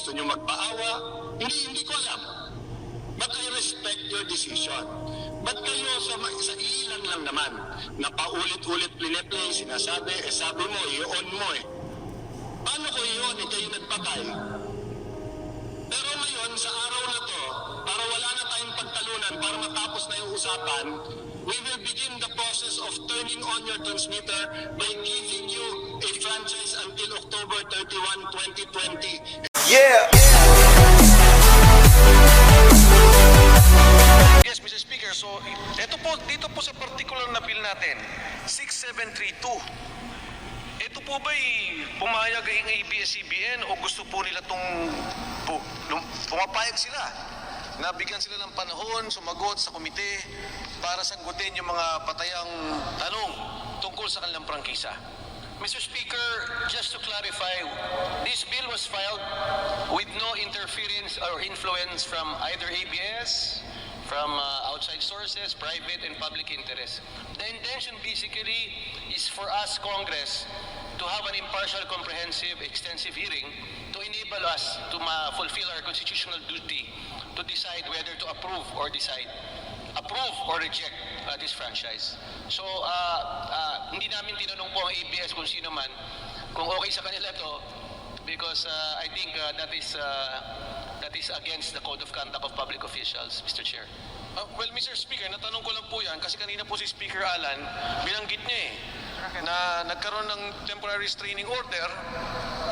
gusto nyo magpaawa, hindi ko alam. But I respect your decision. But kayo sa ilan lang naman, na paulit-ulit pline-play, sinasabi, sabi mo, i-on mo eh. Paano ko i-on? Kayo nagpatay. Pero ngayon, sa araw na to, para wala na tayong pagtalunan, para matapos na yung usapan, we will begin the process of turning on your transmitter by giving you a franchise until October 31, 2020. Yeah! Yes, Mr. Speaker. So, dito po sa particular na bill natin, 6732. Ito po ba'y pumayag ang ABS CBN o gusto po nila pumapayag sila? Nabigyan sila ng panahon, sumagot sa komite para sagutin yung mga patayang tanong tungkol sa kanilang prangkisa. Mr. Speaker, just to clarify, this bill was filed with no interference or influence from either ABS, from outside sources, private and public interest. The intention basically is for us, Congress, to have an impartial, comprehensive, extensive hearing to enable us to fulfill our constitutional duty to decide whether to approve or reject this franchise. So, hindi namin tinanong po ang ABS kung sino man, kung okay sa kanila to, because I think that is against the Code of Conduct of Public Officials, Mr. Chair. Well, Mr. Speaker, natanong ko lang po yan kasi kanina po si Speaker Alan, binanggit niya na nagkaroon ng temporary restraining order,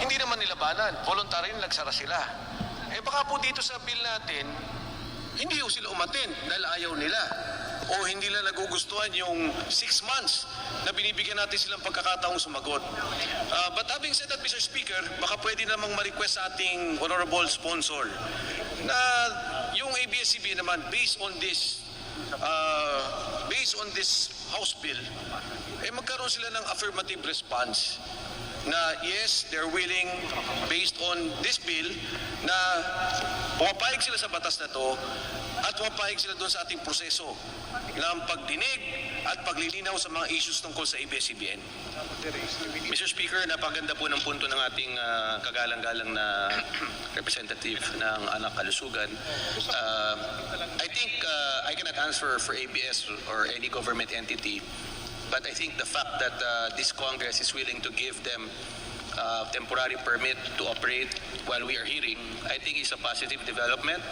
hindi naman nilabanan, voluntary nagsara sila. Baka po dito sa bill natin, hindi po sila umatin dahil ayaw nila o hindi nila nagugustuhan yung 6 months na binibigyan natin silang pagkakataong sumagot. But having said that, Mr. Speaker, baka pwede namang ma-request sa ating honorable sponsor na yung ABS-CBN naman based on this House bill, magkaroon sila ng affirmative response na yes, they're willing based on this bill na pumapayag sila sa batas na to at pumapayag sila doon sa ating proseso ng pagdinig at paglilinaw sa mga issues tungkol sa ABS-CBN. Mr. Speaker, napaganda po ng punto ng ating kagalang-galang na representative ng anak kalusugan. I think I cannot answer for ABS or any government entity, but I think the fact that this Congress is willing to give them temporary permit to operate while we are hearing, I think is a positive development.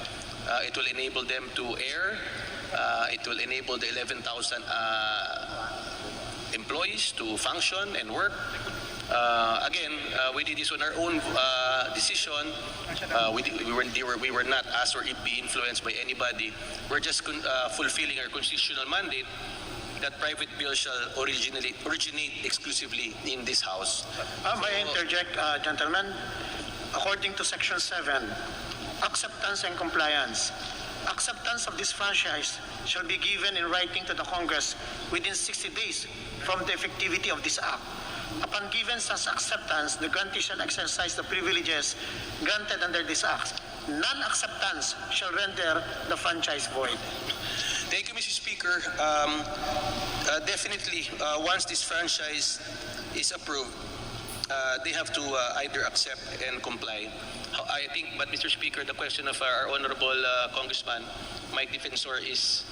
It will enable them to air. It will enable the 11,000 employees to function and work. Again, we did this on our own decision. We were not asked or be influenced by anybody. We're just fulfilling our constitutional mandate that private bills shall originate exclusively in this House. May I interject, gentlemen? According to Section 7, acceptance and compliance. Acceptance of this franchise shall be given in writing to the Congress within 60 days from the effectivity of this act. Upon given such acceptance, the grantee shall exercise the privileges granted under this act. Non-acceptance shall render the franchise void. Thank you, Mr. Speaker. Definitely, once this franchise is approved, they have to either accept and comply. I think, but Mr. Speaker, the question of our honorable Congressman, my defensor is,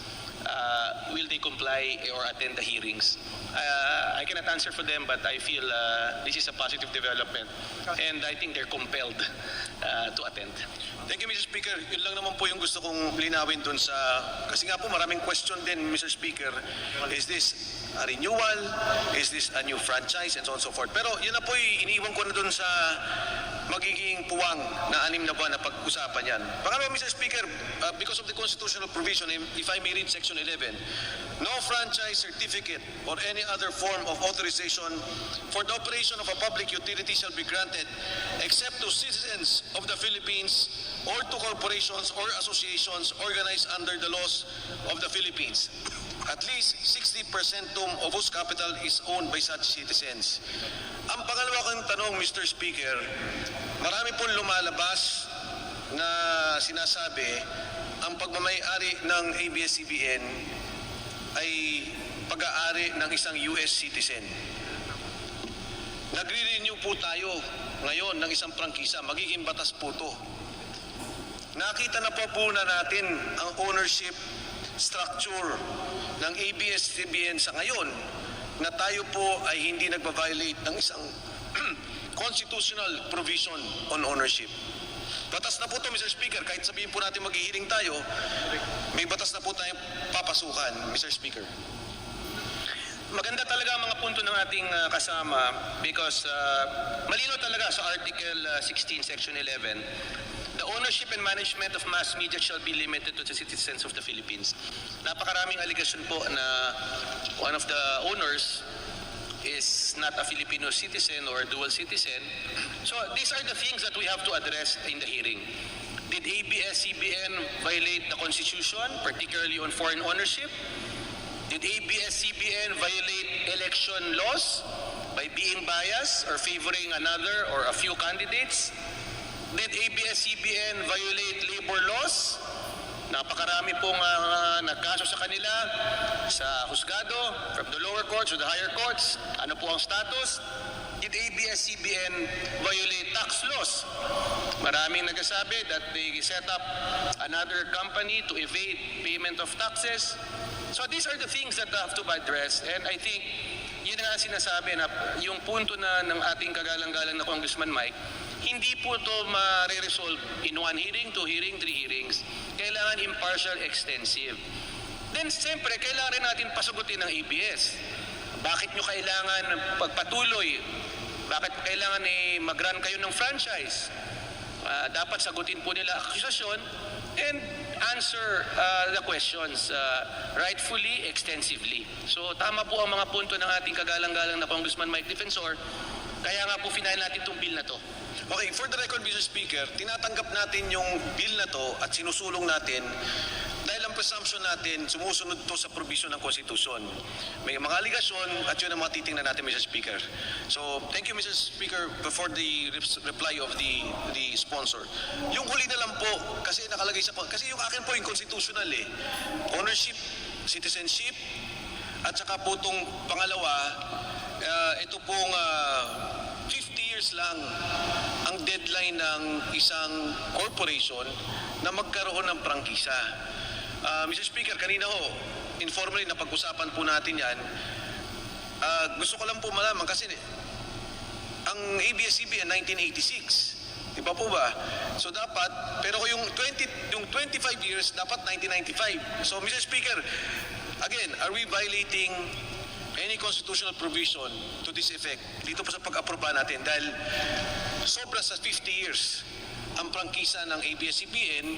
will they comply or attend the hearings? I cannot answer for them, but I feel this is a positive development, and I think they're compelled to attend. Thank you, Mr. Speaker. Yun lang naman po yung gusto kong linawin dun sa... Kasi nga po maraming question din, Mr. Speaker. Is this a renewal? Is this a new franchise? And so on and so forth. Pero yun na po iniiwan ko na dun sa magiging puwang na 6 na buwan na pag-usapan yan. Pangalawa, Mr. Speaker, because of the constitutional provision, if I may read Section 11, no franchise certificate or any other form of authorization for the operation of a public utility shall be granted except to citizens of the Philippines or to corporations or associations organized under the laws of the Philippines. At least 60% of whose capital is owned by such citizens. Ang pangalawa kong tanong, Mr. Speaker, marami pong lumalabas na sinasabi ang pagmamay-ari ng ABS-CBN ay pag-aari ng isang US citizen. Nagre-renew po tayo ngayon ng isang prangkisa, magiging batas po to. nakita na po na natin ang ownership structure ng ABS CBN sa ngayon na tayo po ay hindi nagpa-violate ng isang constitutional provision on ownership. Batas na po ito, Mr. Speaker. Kahit sabihin po natin maghihiling tayo, may batas na po tayong papasukan, Mr. Speaker. Maganda talaga ang mga punto ng ating kasama because malino talaga sa Article 16, Section 11, the ownership and management of mass media shall be limited to the citizens of the Philippines. Napakaraming allegation po na one of the owners is not a Filipino citizen or a dual citizen. So these are the things that we have to address in the hearing. Did ABS CBN violate the Constitution, particularly on foreign ownership? Did ABS CBN violate election laws by being biased or favoring another or a few candidates? Did ABS CBN violate labor laws? Napakarami pong nagkaso sa kanila sa husgado, from the lower courts to the higher courts. Ano po ang status? Did ABS CBN violate tax laws? Maraming nagsasabi that they set up another company to evade payment of taxes. So these are the things that have to be addressed, and I think yun nga sinasabi na yung punto na ng ating kagalang-galang na Congressman Mike, hindi po ito ma-resolve in one hearing, two hearing, three hearings. Kailangan impartial, extensive. Then siyempre, kailangan rin natin pasagutin ng ABS. Bakit nyo kailangan pagpatuloy? Bakit kailangan mag-run kayo ng franchise? Dapat sagutin po nila akusasyon and answer the questions rightfully, extensively. So tama po ang mga punto ng ating kagalang-galang na Congressman Mike Defensor. Kaya nga po final natin itong bill na to. Okay, for the record, Mr. Speaker, tinatanggap natin yung bill na to at sinusulong natin dahil ang presumption natin sumusunod to sa provision ng Constitution. May mga aligasyon at yun ang mga titingnan natin, Mr. Speaker. So, thank you, Mr. Speaker, for the reply of the sponsor. Yung huli na lang po, kasi nakalagay sa... Kasi yung akin po yung constitutional ownership, citizenship, at saka po itong pangalawa, ito pong 50 years lang ang deadline ng isang corporation na magkaroon ng prangkisa. Mr. Speaker, kanina ho, informally na pag-usapan po natin yan. Gusto ko lang po malaman kasi ang ABS CBN 1986, di ba po ba? So dapat, pero yung 25 years, dapat 1995. So Mr. Speaker, again, are we violating any constitutional provision to this effect dito po sa pag-aproba natin dahil sobra sa 50 years ang prangkisa ng ABS-CBN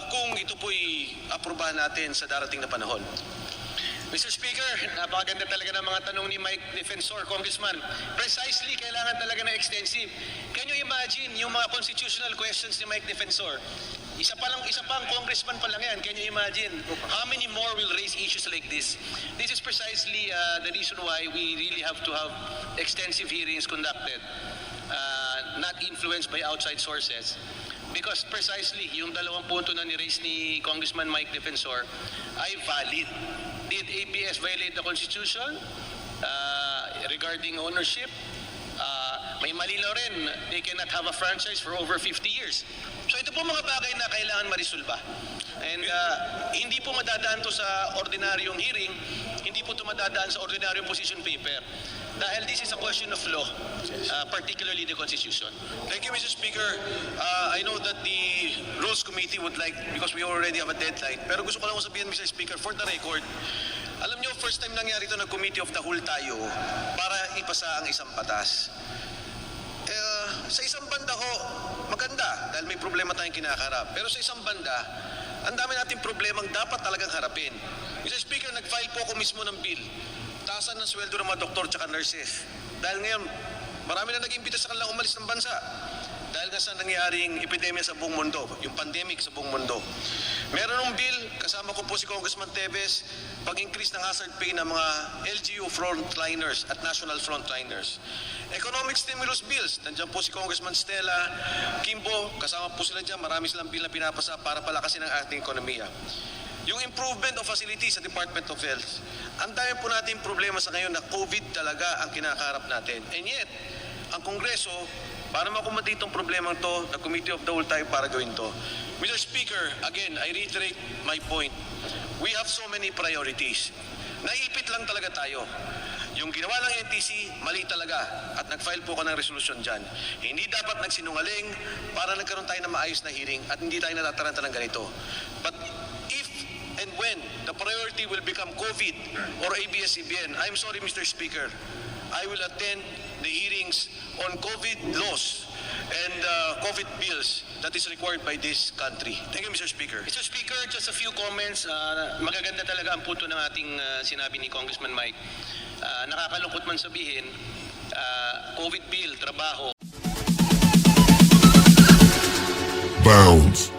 kung ito po'y aprobahan natin sa darating na panahon. Mr. Speaker, napakaganda talaga ng mga tanong ni Mike Defensor, Congressman. Precisely, kailangan talaga na extensive. Can you imagine yung mga constitutional questions ni Mike Defensor? Isa pang congressman pa lang yan. Can you imagine? How many more will raise issues like this? This is precisely the reason why we really have to have extensive hearings conducted, not influenced by outside sources. Because precisely, yung dalawang punto na ni-raise ni Congressman Mike Defensor ay valid. Did ABS violate the Constitution regarding ownership? May malinaw rin, they cannot have a franchise for over 50 years. So ito po mga bagay na kailangan marisolba. And hindi po madadaan to sa ordinaryong hearing, hindi po ito madadaan sa ordinaryong position paper. Dahil this is a question of law, particularly the Constitution. Thank you, Mr. Speaker. I know that the Rules Committee would like, because we already have a deadline, pero gusto ko lang sabihin, Mr. Speaker, for the record, alam nyo, first time nangyari ito ng Committee of the Whole tayo para ipasa ang isang batas. Sa isang banda ho, maganda dahil may problema tayong kinakaharap. Pero sa isang banda, ang dami nating problemang dapat talagang harapin. Mr. Speaker, nag-file po ako mismo ng bill. Taasan ng sweldo ng mga doktor at nurses. Dahil ngayon, marami na nag-imbita sa kanilang umalis ng bansa. Dahil nga sa nangyaring epidemya sa buong mundo, yung pandemic sa buong mundo. Meron ng bill, kasama ko po si Congressman Teves, pag-increase ng hazard pay ng mga LGU frontliners at national frontliners. Economic stimulus bills, nandiyan po si Congressman Stella, Kimbo, kasama po sila dyan, marami silang bill na pinapasa para palakasin ang ating ekonomiya. Yung improvement of facilities sa Department of Health, ang dami po natin problema sa ngayon na COVID talaga ang kinakaharap natin. And yet, ang Kongreso, para makumati itong problemang to, the Committee of the Whole tayo para gawin to. Mr. Speaker, again, I reiterate my point. We have so many priorities. Naipit lang talaga tayo. Yung ginawa ng NTC, mali talaga. At nag-file po ko ng resolution dyan. Hindi dapat nagsinungaling para nagkaroon tayo ng maayos na hearing at hindi tayo natataranta ng ganito. But if and when the priority will become COVID or ABS CBN, I'm sorry, Mr. Speaker, I will attend the hearings on COVID laws and COVID bills that is required by this country. Thank you, Mr. Speaker. Mr. Speaker, just a few comments. Magaganda talaga ang punto ng ating sinabi ni Congressman Mike. Nakakalungkot man sabihin, COVID bill, trabaho. Bounce.